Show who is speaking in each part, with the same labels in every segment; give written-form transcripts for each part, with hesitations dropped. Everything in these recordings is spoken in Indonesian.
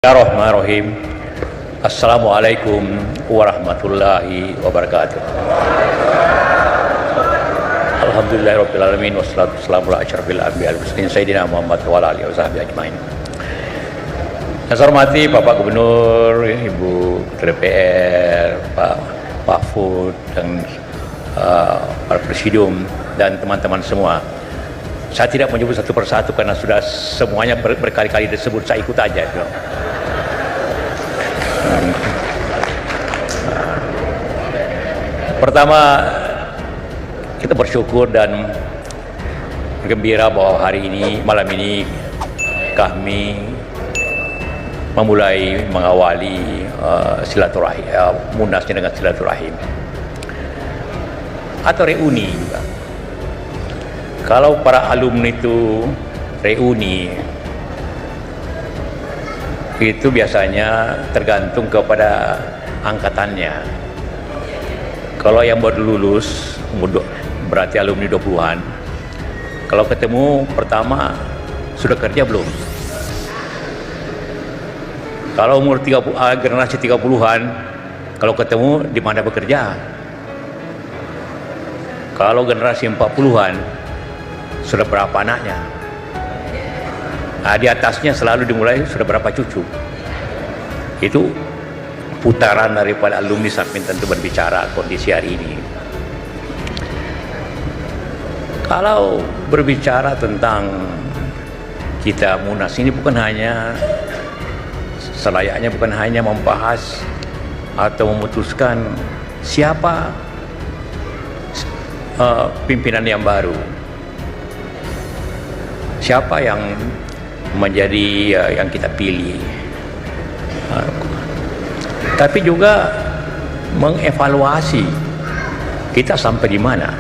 Speaker 1: Bismillahirrahmanirrahim. Assalamualaikum warahmatullahi wabarakatuh. Alhamdulillahirabbil alamin wassalatu wassalamu ala asyrafil anbiya'i wal mursalin sayyidina Muhammad wa ala alihi washabihi ajmain. Yang saya hormati Bapak Gubernur, Ibu DPR, Pak Mahfud dan para presidium dan teman-teman semua. Saya tidak menyebut satu persatu karena sudah semuanya berkali-kali disebut, saya ikut aja. Pertama, kita bersyukur dan bergembira bahwa malam ini kami memulai mengawali silaturahim, munasnya dengan silaturahim atau reuni juga. Kalau para alumni itu reuni, itu biasanya tergantung kepada angkatannya. Kalau yang baru lulus, berarti alumni 20-an. Kalau ketemu pertama, sudah kerja belum? Kalau umur 30, generasi 30-an, kalau ketemu di mana bekerja? Kalau generasi 40-an, sudah berapa anaknya? Nah, di atasnya selalu dimulai sudah berapa cucu. Itu putaran daripada alumni sampai tentu berbicara kondisi hari ini. Kalau berbicara tentang kita Munas ini bukan hanya selayaknya, bukan hanya membahas atau memutuskan siapa pimpinan yang baru, siapa yang menjadi yang kita pilih, tapi juga mengevaluasi kita sampai di mana.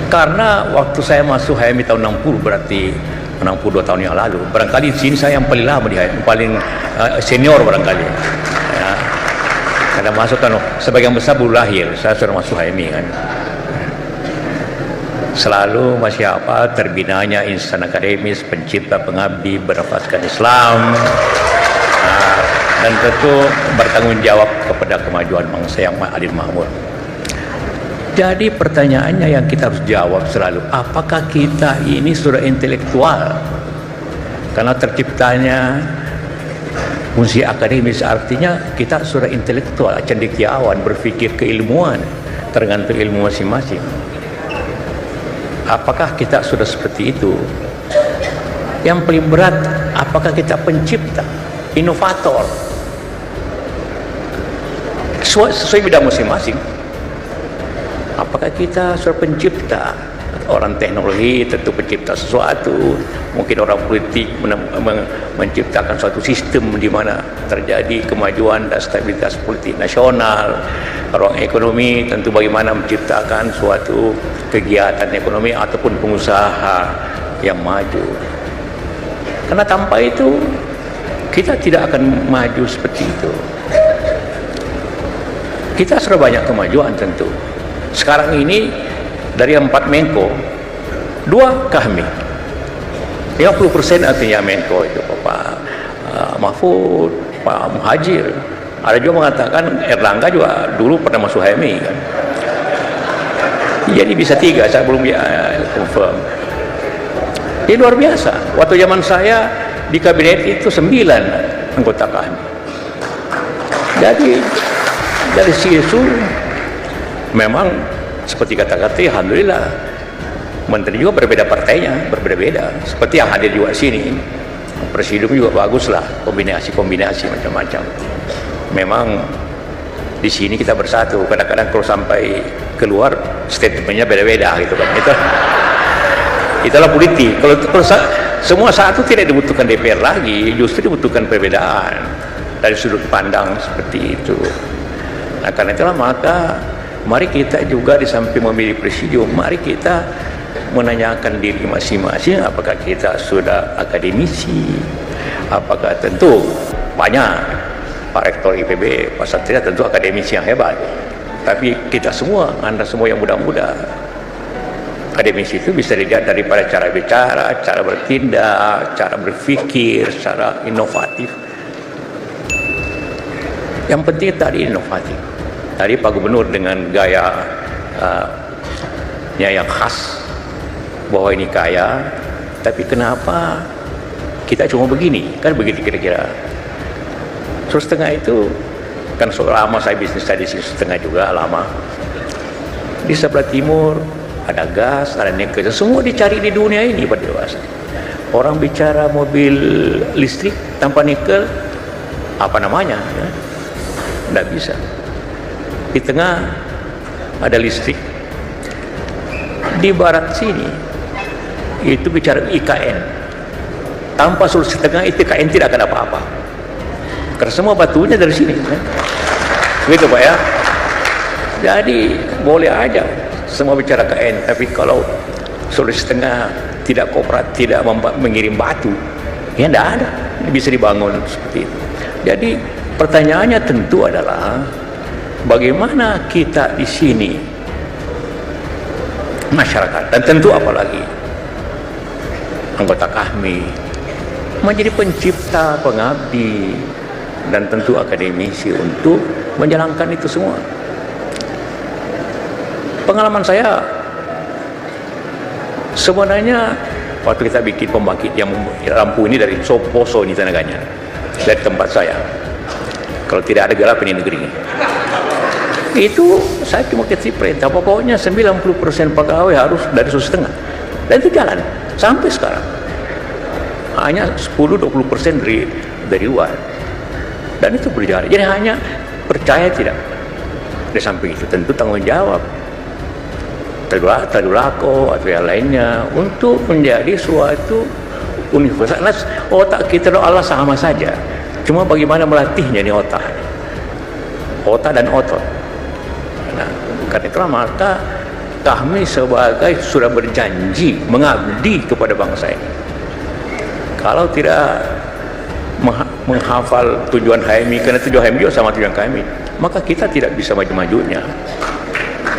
Speaker 1: Karena waktu saya masuk HMI tahun 60, berarti 62 tahun yang lalu, barangkali di sini saya yang paling lama, paling senior barangkali ya. Karena masuk kan sebagian besar baru lahir, saya sudah masuk HMI kan. Selalu masih terbinanya insan akademis, pencipta, pengabdi, bernafaskan Islam, dan tentu bertanggung jawab kepada kemajuan bangsa yang adil makmur. Jadi pertanyaannya yang kita harus jawab selalu, apakah kita ini sudah intelektual? Karena terciptanya fungsi akademis, artinya kita sudah intelektual, cendekiawan, berpikir keilmuan, tergantung ilmu masing-masing. Apakah kita sudah seperti itu? Yang paling berat, apakah kita pencipta, inovator, sesuai bidang masing-masing? Apakah kita sudah pencipta? Orang teknologi tentu pencipta sesuatu, mungkin orang politik menciptakan suatu sistem di mana terjadi kemajuan dan stabilitas politik nasional. Orang ekonomi tentu bagaimana menciptakan suatu kegiatan ekonomi ataupun pengusaha yang maju. Karena tanpa itu kita tidak akan maju seperti itu. Kita sudah banyak kemajuan tentu. Sekarang ini dari 4 Menko, 2 kami, 50% artinya Menko itu Pak Mahfud, Pak Muhajir. Ada juga mengatakan Erlangga juga dulu pernah masuk HMI kan. Jadi bisa 3, saya belum confirm. Ini luar biasa. Waktu zaman saya di kabinet itu 9 anggota kami. Jadi dari situ memang seperti kata-kata, alhamdulillah menteri juga berbeda partainya, berbeda-beda. Seperti yang hadir juga sini, presidium juga baguslah, kombinasi macam-macam. Memang di sini kita bersatu. Kadang-kadang kalau sampai keluar statementnya beda-beda gitu kan. Itulah politik. Kalau semua satu tidak dibutuhkan DPR lagi, justru dibutuhkan perbedaan dari sudut pandang seperti itu. Nah, karena itulah maka mari kita juga di samping memilih presidium, mari kita menanyakan diri masing-masing, apakah kita sudah akademisi, apakah tentu banyak Pak Rektor IPB, Pak Satria tentu akademisi yang hebat, tapi kita semua, Anda semua yang muda-muda, Akademisi itu bisa dilihat daripada cara bicara, cara bertindak, cara berpikir, cara inovatif. Yang penting tadi inovatif. Tadi Pak Gubernur dengan gaya yang khas bahwa ini kaya, tapi kenapa kita cuma begini? Kan begitu kira-kira. Setengah itu kan lama saya bisnis tadi setengah juga lama. Di sebelah timur ada gas, ada nikel, semua dicari di dunia ini pada dewasa. Orang bicara mobil listrik tanpa nikel, apa namanya? Ya? Tidak bisa. Di tengah ada listrik. Di barat sini itu bicara IKN. Tanpa Sulawesi Tengah itu IKN tidak akan apa-apa. Karena semua batunya dari sini. Ya? Begitu Pak ya. Jadi boleh aja semua bicara KN, tapi kalau Sulawesi Tengah tidak kooperatif, tidak mengirim batu, ya tidak ada, bisa dibangun seperti itu. Jadi pertanyaannya tentu adalah bagaimana kita di sini masyarakat, dan tentu apalagi anggota kami menjadi pencipta, pengabdi, dan tentu akademisi untuk menjalankan itu semua. Pengalaman saya sebenarnya waktu kita bikin pembangkit yang lampu ini dari Poso ini tenaganya, dari tempat saya. Kalau tidak ada gelap ini negeri ini. Itu saya cuma kasih perintah, pokoknya 90% pegawai harus dari Sulawesi Tengah. Dan itu jalan sampai sekarang. Hanya 10-20% dari luar. Dan itu berjalan. Jadi hanya percaya tidak. Di samping itu tentu tanggung jawab. Tadulako atau yang lainnya untuk menjadi suatu universitas. Otak kita dan Allah sama saja, cuma bagaimana melatihnya ini otak dan otot. Nah, karena itulah maka kami sebagai sudah berjanji mengabdi kepada bangsa ini. Kalau tidak menghafal tujuan HMI, karena tujuan HMI juga sama tujuan kami, maka kita tidak bisa maju-majunya.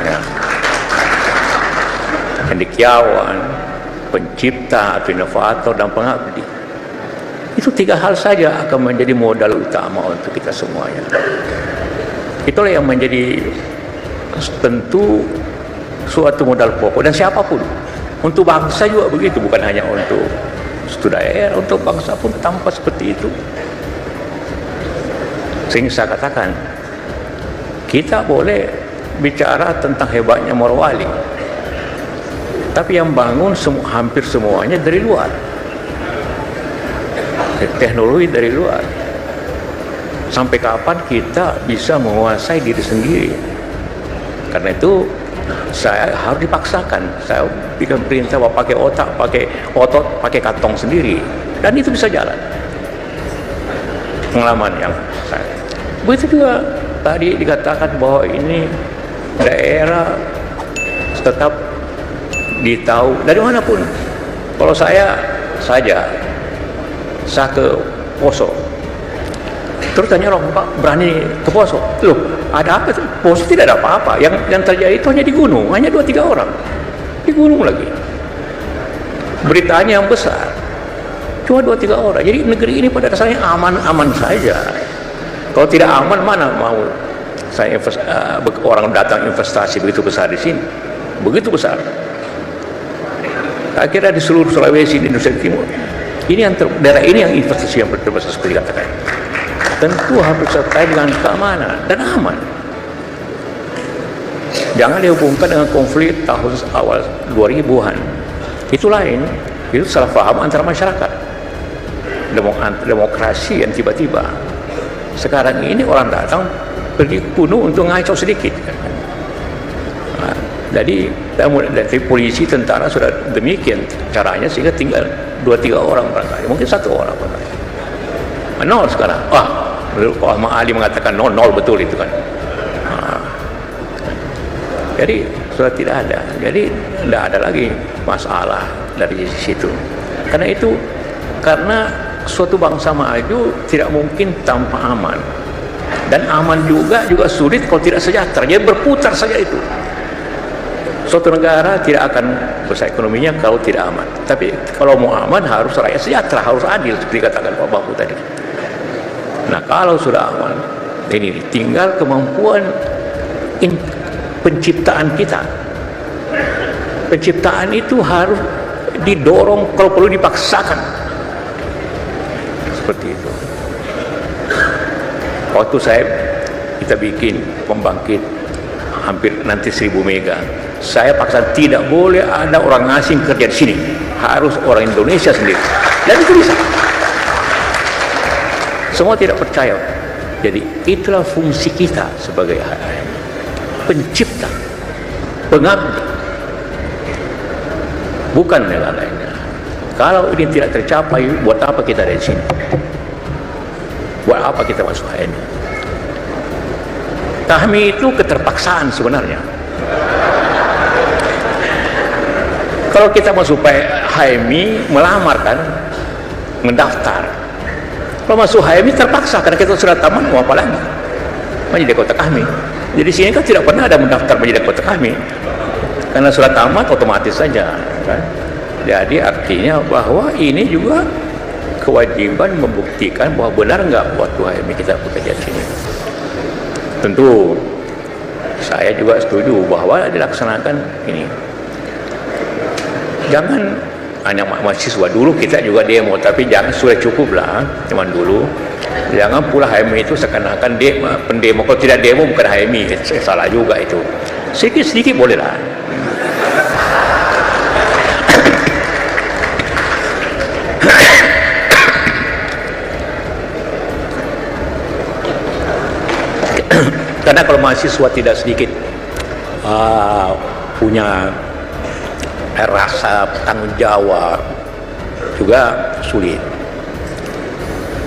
Speaker 1: Ya. Cendekiawan, pencipta atau inovator dan pengabdi, itu 3 hal saja akan menjadi modal utama untuk kita semuanya. Itulah yang menjadi tentu suatu modal pokok, dan siapapun untuk bangsa juga begitu, bukan hanya untuk satu daerah, untuk bangsa pun tanpa seperti itu. Sehingga saya katakan kita boleh bicara tentang hebatnya Morowali, tapi yang bangun hampir semuanya dari luar, teknologi dari luar. Sampai kapan kita bisa menguasai diri sendiri? Karena itu saya harus dipaksakan. Saya bikin perintah bahwa pakai otak, pakai otot, pakai kantong sendiri, dan itu bisa jalan. Pengalaman yang saya. Begitu juga tadi dikatakan bahwa ini daerah tetap ditahu dari manapun. Kalau saya ke Poso, terus tanya orang, Pak berani ke Poso? Loh, ada apa? Poso tidak ada apa-apa. Yang terjadi itu hanya di gunung, hanya 2-3 orang di gunung lagi. Beritanya yang besar cuma 2-3 orang. Jadi negeri ini pada dasarnya aman-aman saja. Kalau tidak aman, mana mau saya orang datang investasi begitu besar di sini, begitu besar. Akhirnya di seluruh Sulawesi, di Indonesia Timur, ini yang daerah ini yang investasi yang terbesar seperti katakan. Tentu harus sertai dengan keamanan dan aman. Jangan dihubungkan dengan konflik tahun awal 2000-an. Itu lain, itu salah paham antara masyarakat. Demokrasi yang tiba-tiba. Sekarang ini orang datang pergi kuno untuk ngacau sedikit. Jadi dari polisi, tentara sudah demikian caranya, sehingga tinggal 2-3 orang barangkali, mungkin 1 orang barangkali. 0 sekarang. Pak Ahmad Ali mengatakan 0 betul itu kan. Jadi sudah tidak ada. Jadi tidak ada lagi masalah dari situ. Karena suatu bangsa maju tidak mungkin tanpa aman. Dan aman juga sulit kalau tidak sejahtera. Jadi berputar saja itu. suatu negara tidak akan besar ekonominya kalau tidak aman. Tapi kalau mau aman harus rakyat sejahtera, harus adil seperti katakan Pak Bapu tadi. Nah, kalau sudah aman, ini tinggal kemampuan penciptaan kita. Penciptaan itu harus didorong, kalau perlu dipaksakan. Seperti itu. Waktu kita bikin pembangkit hampir nanti 1000 mega, saya paksa tidak boleh ada orang asing kerja di sini, harus orang Indonesia sendiri, dan itu bisa. Semua tidak percaya. Jadi itulah fungsi kita sebagai pencipta, pengabdi, bukan yang lainnya. Kalau ini tidak tercapai, buat apa kita ada di sini? Buat apa kita masuk HMI? Kami itu keterpaksaan sebenarnya. Kalau kita masuk HMI, melamar kan, mendaftar. Kalau masuk HMI terpaksa karena kita sudah tamat, mau apa lagi? Menjadi kota kami. Jadi sini kan tidak pernah ada mendaftar menjadi kota kami, karena sudah tamat otomatis saja. Kan? Jadi artinya bahwa ini juga kewajiban membuktikan bahwa benar nggak waktu HMI kita bekerja di sini. Tentu saya juga setuju bahwa dilaksanakan ini. Jangan hanya mahasiswa, dulu kita juga demo, tapi jangan, sudah cukup lah cuman dulu. Jangan pula HMI itu seakan-akan pendemo. Kalau tidak demo bukan HMI, salah juga itu. Sedikit-sedikit boleh lah. Karena kalau mahasiswa tidak sedikit punya rasa tanggung jawab, juga sulit.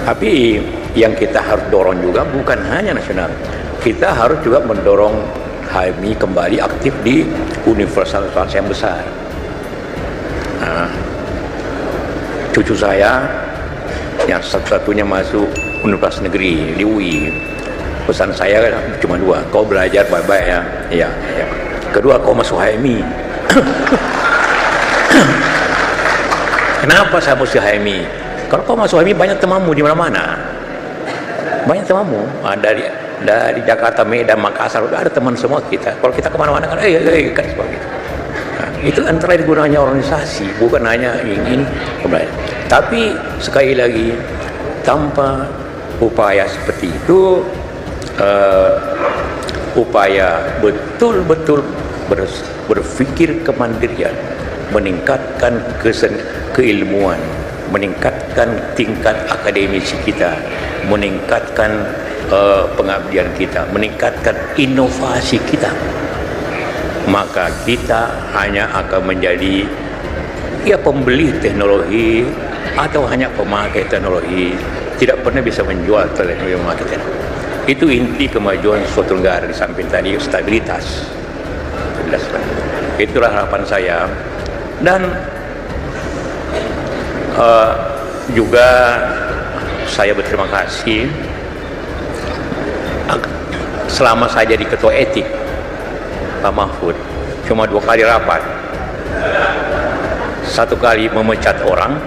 Speaker 1: Tapi yang kita harus dorong juga bukan hanya nasional, kita harus juga mendorong HMI kembali aktif di universitas yang besar. Nah, cucu saya yang satu-satunya masuk universitas negeri di UI. Pesan saya cuma dua, kau belajar baik-baik ya. Ya, ya. Kedua, kau masuk HMI. Kenapa saya mesti HMI? Kalau kau masuk HMI banyak temanmu di mana-mana. Banyak temanmu. Dari Jakarta, Medan, Makassar, udah ada teman semua kita. Kalau kita kemana-mana kan, kan seperti itu. Nah, itu antara gunanya organisasi, bukan hanya ingin kembali. Tapi sekali lagi, tanpa upaya seperti itu, upaya betul-betul berpikir kemandirian, meningkatkan keilmuan, meningkatkan tingkat akademisi kita, meningkatkan pengabdian kita, meningkatkan inovasi kita, maka kita hanya akan menjadi pembeli teknologi atau hanya pemakai teknologi, tidak pernah bisa menjual teknologi memakai teknologi. Itu inti kemajuan suatu negara, di samping tadi stabilitas. Itulah harapan saya. Dan juga saya berterima kasih selama saya jadi ketua etik Pak Mahfud, cuma 2 kali rapat. 1 kali memecat orang,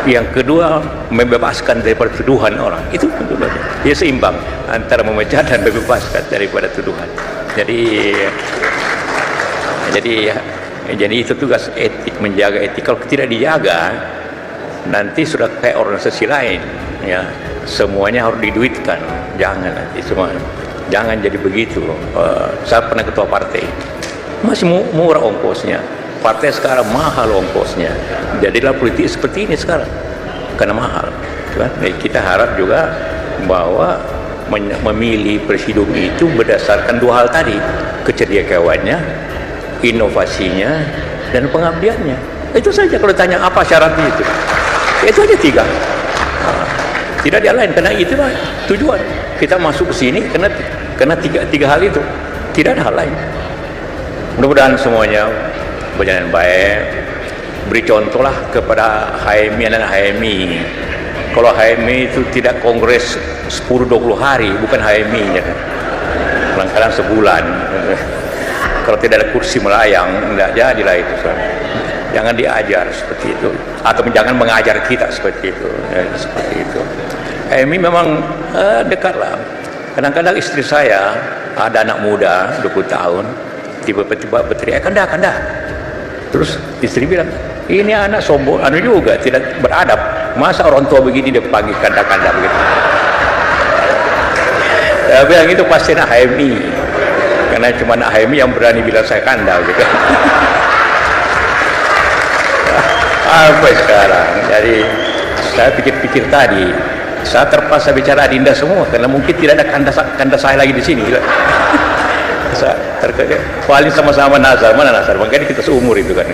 Speaker 1: yang kedua membebaskan daripada tuduhan orang. Itu tentu saja dia seimbang antara memecat dan membebaskan daripada tuduhan. Jadi itu tugas etik, menjaga etik. Kalau tidak dijaga, nanti sudah kayak organisasi lain, ya, semuanya harus diduitkan. Jangan nanti semua, jangan jadi begitu. Saya pernah ketua partai, masih murah ongkosnya. Partai sekarang mahal ongkosnya. Jadilah politik seperti ini sekarang karena mahal. Kita harap juga bahwa memilih presidium itu berdasarkan 2 hal tadi, kecerdiaannya, inovasinya, dan pengabdiannya. Itu saja. Kalau tanya apa syaratnya itu aja 3. Tidak ada lain, karena itulah tujuan kita masuk ke sini, karena tiga hal itu, tidak ada hal lain. Mudah-mudahan semuanya berjalan baik. Beri contohlah kepada HMI dan HMI. Kalau HMI itu tidak kongres 10-20 hari, bukan HMI ya. Kadang-kadang sebulan.
Speaker 2: Kalau tidak ada kursi melayang, enggak jadilah itu. Jangan diajar seperti itu, atau jangan mengajar kita seperti itu. Seperti itu. Emi memang dekat lah. Kadang-kadang istri saya ada anak muda 20 tahun, tiba-tiba berteriak, kanda. Terus istri bilang, ini anak sombong, juga tidak beradab. Masa orang tua begini dia panggil kanda-kanda begitu. Saya bilang itu pasti nak HMI, karena cuma nak HMI yang berani bilang saya kanda gitu. Apa sekarang? Jadi saya pikir-pikir tadi, saya terpaksa bicara adinda semua karena mungkin tidak ada kanda saya lagi di sini. Paling sama-sama Nazar, mana Nazar? Makanya kita seumur itu kan.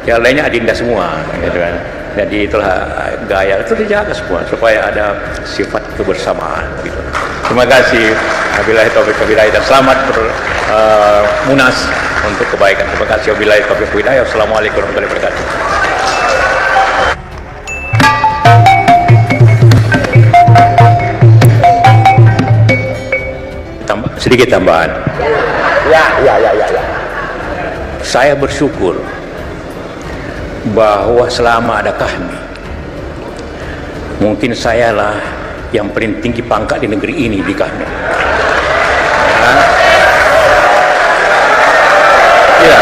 Speaker 2: Yang lainnya adinda semua, gitu kan. Jadi itulah gaya itu dijaga semua supaya ada sifat kebersamaan. Gitu. Terima kasih. Wabillahi taufiq wal hidayah dan selamat munas untuk kebaikan. Terima kasih. Wabillahi taufiq wal hidayah. Wassalamualaikum warahmatullahi wabarakatuh. Sedikit tambahan. Ya. Saya bersyukur bahwa selama ada kami, mungkin sayalah yang paling tinggi pangkat di negeri ini di kami. Ya.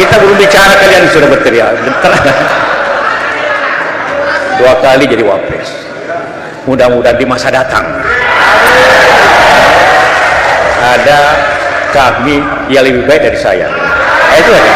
Speaker 2: Kita belum bicara, kalian sudah berteriak. 2 kali jadi wapres. Mudah-mudahan di masa datang ada kami yang lebih baik dari saya. Itu aja.